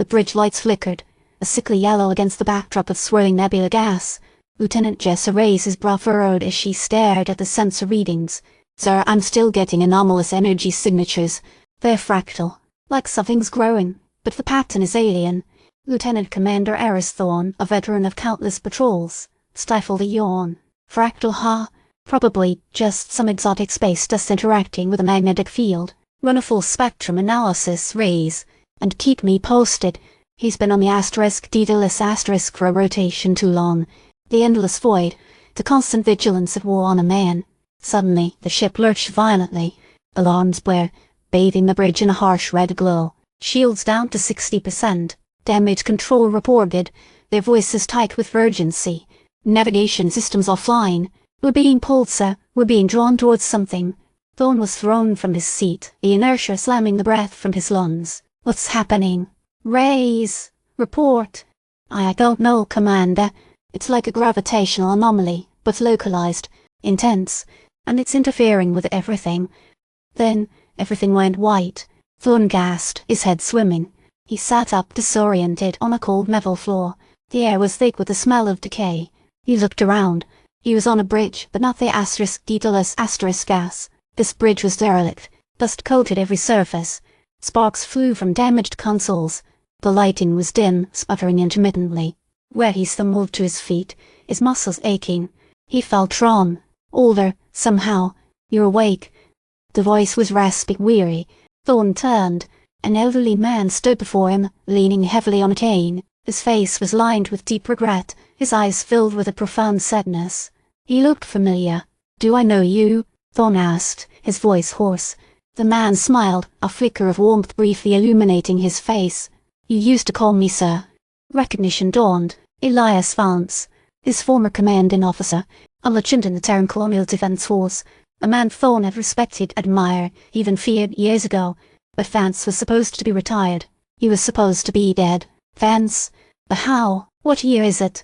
bridge lights flickered, a sickly yellow against the backdrop of swirling nebula gas. Lieutenant Jessa Reyes' brow furrowed as she stared at the sensor readings. "Sir, I'm still getting anomalous energy signatures. They're fractal, like something's growing, but the pattern is alien." Lieutenant Commander Elias Thorne, a veteran of countless patrols, stifled a yawn. "Fractal, huh? Probably just some exotic space dust interacting with a magnetic field. Run a full spectrum analysis, Reyes, and keep me posted. He's been on the Daedalus for a rotation too long. The endless void, the constant vigilance of war on a man." Suddenly, the ship lurched violently. Alarms blare, bathing the bridge in a harsh red glow. "Shields down to 60%. Damage control reported," their voices tight with urgency. "Navigation systems offline. We're being pulled, sir. We're being drawn towards something." Thorne was thrown from his seat, the inertia slamming the breath from his lungs. "What's happening?" "Reyes, report." "I don't know, Commander. It's like a gravitational anomaly, but localized, intense, and it's interfering with everything." Then everything went white. Thorne gasped, his head swimming. He sat up disoriented on a cold metal floor. The air was thick with the smell of decay. He looked around. He was on a bridge, but not the Daedalus gas. This bridge was derelict. Dust coated every surface. Sparks flew from damaged consoles. The lighting was dim, sputtering intermittently. Where he stumbled to his feet, his muscles aching. He felt drawn. "Older, somehow. You're awake." The voice was raspy, weary. Thorne turned. An elderly man stood before him, leaning heavily on a cane. His face was lined with deep regret, his eyes filled with a profound sadness. He looked familiar. "Do I know you?" Thorne asked, his voice hoarse. The man smiled, a flicker of warmth briefly illuminating his face. "You used to call me sir." Recognition dawned. Elias Vance, his former commanding officer, a legend in the Terran Colonial Defense Force, a man Thorne had respected, admired, even feared years ago. But Vance was supposed to be retired. He was supposed to be dead. "Vance? But how? What year is it?"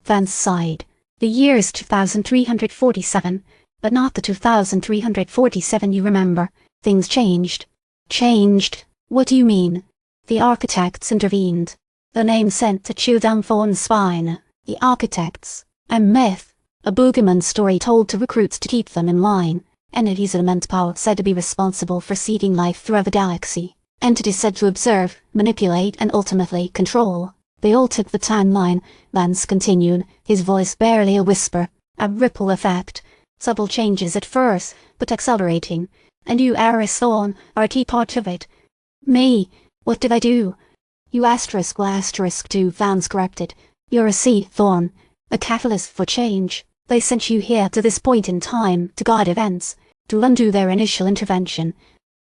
Vance sighed. "The year is 2347, but not the 2347 you remember. Things changed." "Changed? What do you mean?" The architects intervened. The name sent a chill down Thorne's spine. The architects. A myth. A boogeyman story told to recruits to keep them in line. Entities of immense power said to be responsible for seeding life throughout the galaxy. Entities said to observe, manipulate, and ultimately control. "They altered the timeline," Vance continued, his voice barely a whisper. "A ripple effect. Subtle changes at first, but accelerating. And you, Thorne, are a key part of it." "Me? What did I do?" "You *2, Vance corrected. "You're a C, Thorne. A catalyst for change. They sent you here to this point in time to guide events, to undo their initial intervention."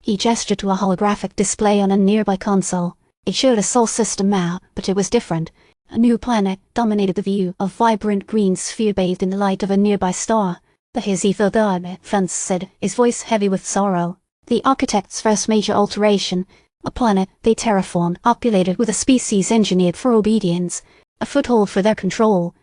He gestured to a holographic display on a nearby console. It showed a Sol system map, but it was different. A new planet dominated the view, a vibrant green sphere bathed in the light of a nearby star. "That is Aethelgard," Vance said, his voice heavy with sorrow. "The architect's first major alteration. A planet they terraformed, populated with a species engineered for obedience. A foothold for their control."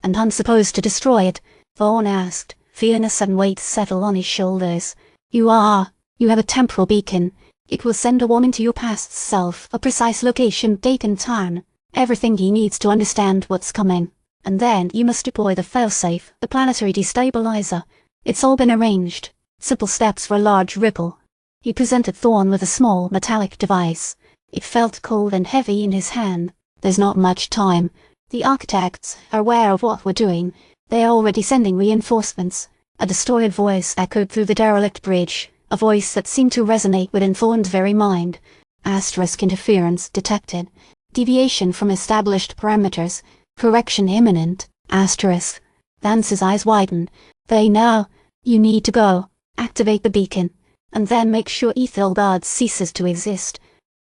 "And I'm supposed to destroy it?" Thorne asked, feeling a sudden weight settle on his shoulders. "You are. You have a temporal beacon. It will send a warning to your past self, a precise location, date and time. Everything he needs to understand what's coming. And then you must deploy the failsafe, the planetary destabilizer. It's all been arranged. Simple steps for a large ripple." He presented Thorne with a small, metallic device. It felt cold and heavy in his hand. "There's not much time. The architects are aware of what we're doing. They are already sending reinforcements." A distorted voice echoed through the derelict bridge, a voice that seemed to resonate within Thorne's very mind. Interference detected. Deviation from established parameters. Correction imminent. Vance's eyes widened. "They know. You need to go. Activate the beacon. And then make sure Aethelgard ceases to exist."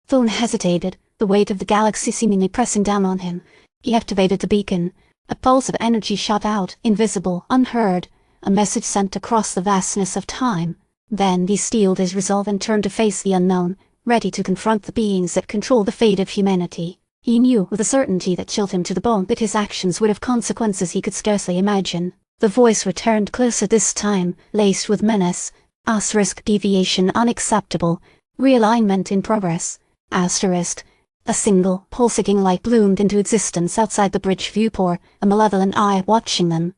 Thorne hesitated, the weight of the galaxy seemingly pressing down on him. He activated the beacon. A pulse of energy shot out, invisible, unheard. A message sent across the vastness of time. Then he steeled his resolve and turned to face the unknown, ready to confront the beings that control the fate of humanity. He knew with a certainty that chilled him to the bone that his actions would have consequences he could scarcely imagine. The voice returned closer this time, laced with menace. Deviation unacceptable. Realignment in progress. A single, pulsating light bloomed into existence outside the bridge viewport, a malevolent eye watching them.